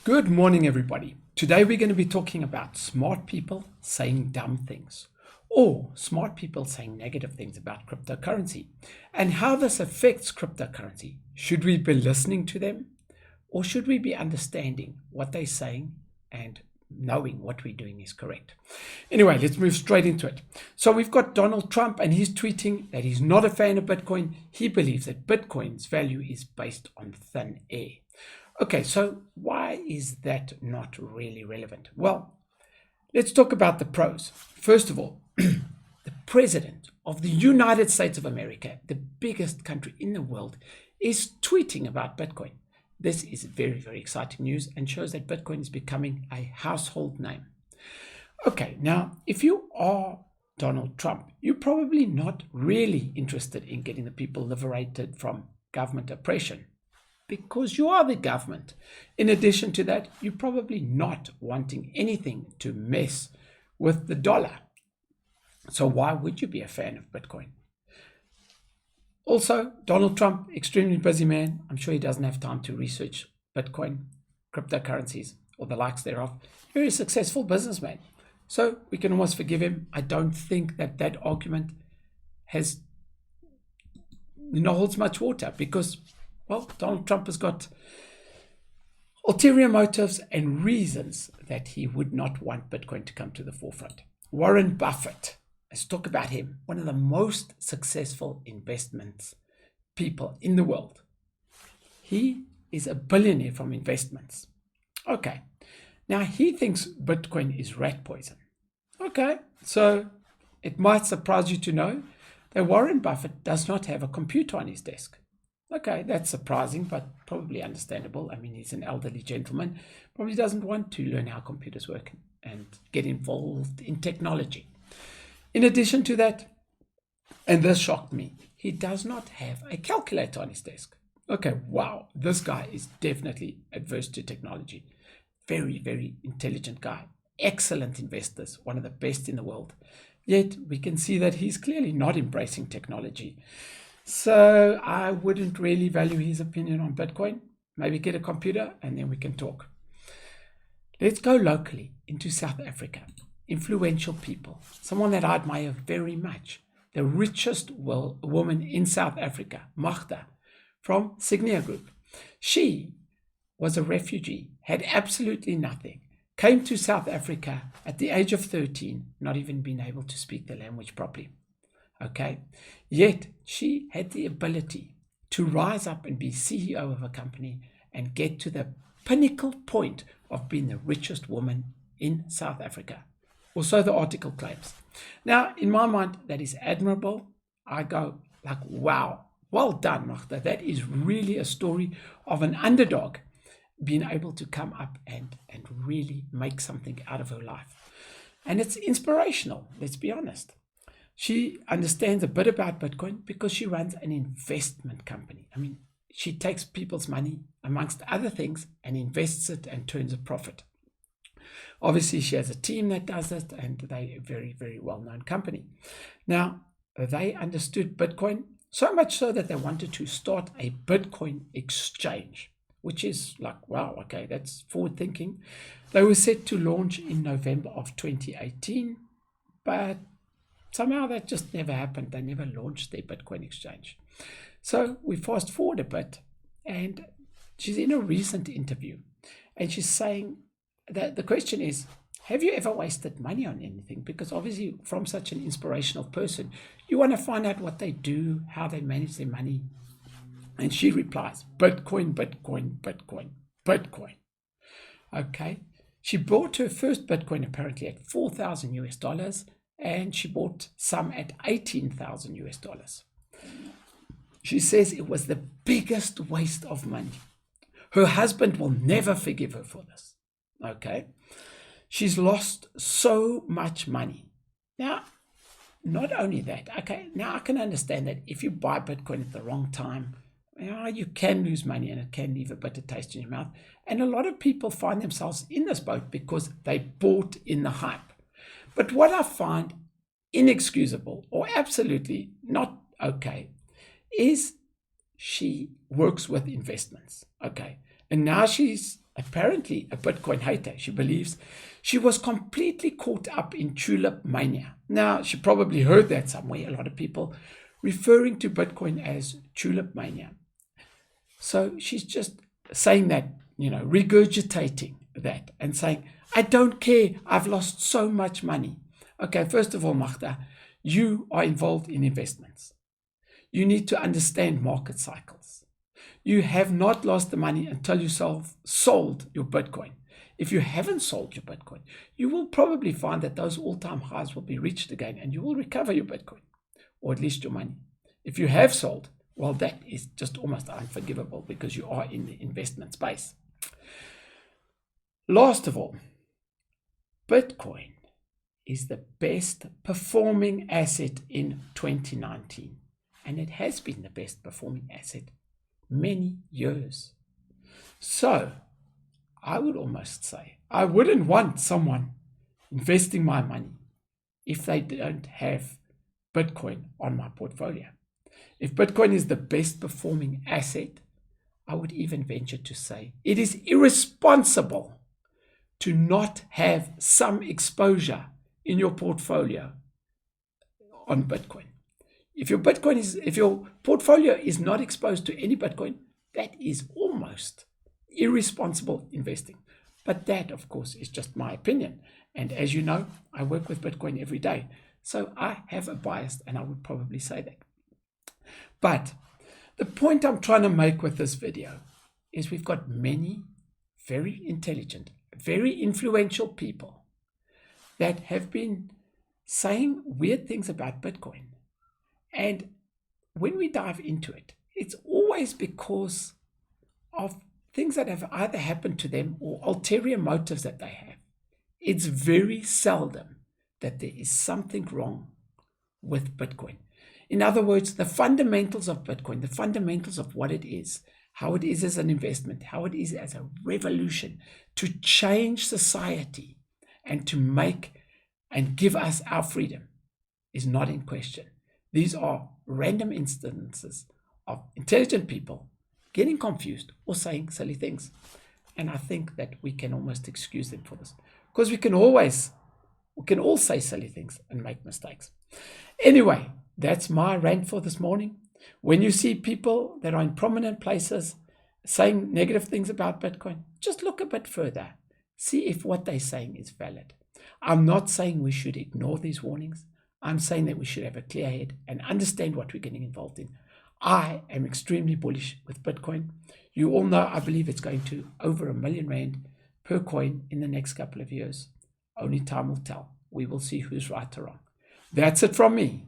Good morning, everybody. Today we're going to be talking about smart people saying dumb things or smart people saying negative things about cryptocurrency and how this affects cryptocurrency. Should we be listening to them or should we be understanding what they're saying and knowing what we're doing is correct? Anyway, let's move straight into it. So we've got Donald Trump and he's tweeting that he's not a fan of Bitcoin. He believes that Bitcoin's value is based on thin air. Okay, so why is that not really relevant? Well, let's talk about the pros. First of all, the president of the United States of America, the biggest country in the world, is tweeting about Bitcoin. This is very, very exciting news and shows that Bitcoin is becoming a household name. Okay, now, if you are Donald Trump, you're probably not really interested in getting the people liberated from government oppression, because you are the government. In addition to that, you're probably not wanting anything to mess with the dollar. So why would you be a fan of Bitcoin? Also, Donald Trump, extremely busy man. I'm sure he doesn't have time to research Bitcoin, cryptocurrencies, or the likes thereof. Very successful businessman. So we can almost forgive him. I don't think that argument has holds much water because, well, Donald Trump has got ulterior motives and reasons that he would not want Bitcoin to come to the forefront. Warren Buffett, let's talk about him, one of the most successful investments people in the world. He is a billionaire from investments. Okay, now he thinks Bitcoin is rat poison. Okay, so it might surprise you to know that Warren Buffett does not have a computer on his desk. Okay, that's surprising, but probably understandable. I mean, he's an elderly gentleman, probably doesn't want to learn how computers work and get involved in technology. In addition to that, and this shocked me, he does not have a calculator on his desk. Okay, wow, this guy is definitely adverse to technology. Very, very intelligent guy. Excellent investors, one of the best in the world. Yet we can see that he's clearly not embracing technology. So I wouldn't really value his opinion on Bitcoin. Maybe get a computer and then we can talk. Let's go locally into South Africa. Influential people, someone that I admire very much. The richest woman in South Africa, Magda, from Signia Group. She was a refugee, had absolutely nothing, came to South Africa at the age of 13, not even being able to speak the language properly. Okay, yet she had the ability to rise up and be CEO of a company and get to the pinnacle point of being the richest woman in South Africa. Also, the article claims. Now, in my mind, that is admirable. I go like, wow, well done, Magda. That is really a story of an underdog being able to come up and really make something out of her life. And it's inspirational, let's be honest. She understands a bit about Bitcoin because she runs an investment company. I mean, she takes people's money, amongst other things, and invests it and turns a profit. Obviously, she has a team that does it, and they're a very, very well-known company. Now, they understood Bitcoin so much so that they wanted to start a Bitcoin exchange, which is like, wow, okay, that's forward thinking. They were set to launch in November of 2018, but somehow that just never happened. They never launched their Bitcoin exchange. So we fast forward a bit, and she's in a recent interview, and she's saying that the question is, have you ever wasted money on anything? Because obviously from such an inspirational person, you want to find out what they do, how they manage their money. And she replies, Bitcoin, Bitcoin, Bitcoin, Bitcoin. Okay. She bought her first Bitcoin apparently at 4,000 US dollars, and she bought some at 18,000 US dollars. She says it was the biggest waste of money. Her husband will never forgive her for this. Okay. She's lost so much money. Now, not only that, okay, now I can understand that if you buy Bitcoin at the wrong time, you can lose money and it can leave a bitter taste in your mouth. And a lot of people find themselves in this boat because they bought in the hype. But what I find inexcusable or absolutely not okay is she works with investments. Okay. And now she's apparently a Bitcoin hater. She believes she was completely caught up in tulip mania. Now, she probably heard that somewhere, a lot of people referring to Bitcoin as tulip mania. So she's just saying that, regurgitating that and saying, I don't care, I've lost so much money. Okay, first of all, Magda, you are involved in investments. You need to understand market cycles. You have not lost the money until you sold your Bitcoin. If you haven't sold your Bitcoin, you will probably find that those all-time highs will be reached again and you will recover your Bitcoin, or at least your money. If you have sold, well, that is just almost unforgivable because you are in the investment space. Last of all, Bitcoin is the best performing asset in 2019. And it has been the best performing asset many years. So I would almost say I wouldn't want someone investing my money if they don't have Bitcoin on my portfolio. If Bitcoin is the best performing asset, I would even venture to say it is irresponsible to not have some exposure in your portfolio on Bitcoin. If your portfolio is not exposed to any Bitcoin, that is almost irresponsible investing. But that, of course, is just my opinion. And as you know, I work with Bitcoin every day. So I have a bias, and I would probably say that. But the point I'm trying to make with this video is we've got many very intelligent, very influential people that have been saying weird things about Bitcoin. And when we dive into it, it's always because of things that have either happened to them or ulterior motives that they have. It's very seldom that there is something wrong with Bitcoin. In other words, the fundamentals of Bitcoin, the fundamentals of what it is, how it is as an investment, how it is as a revolution to change society and to make and give us our freedom is not in question. These are random instances of intelligent people getting confused or saying silly things. And I think that we can almost excuse them for this because we can all say silly things and make mistakes. Anyway, that's my rant for this morning. When you see people that are in prominent places saying negative things about Bitcoin, just look a bit further. See if what they're saying is valid. I'm not saying we should ignore these warnings. I'm saying that we should have a clear head and understand what we're getting involved in. I am extremely bullish with Bitcoin. You all know I believe it's going to over R1 million per coin in the next couple of years. Only time will tell. We will see who's right or wrong. That's it from me.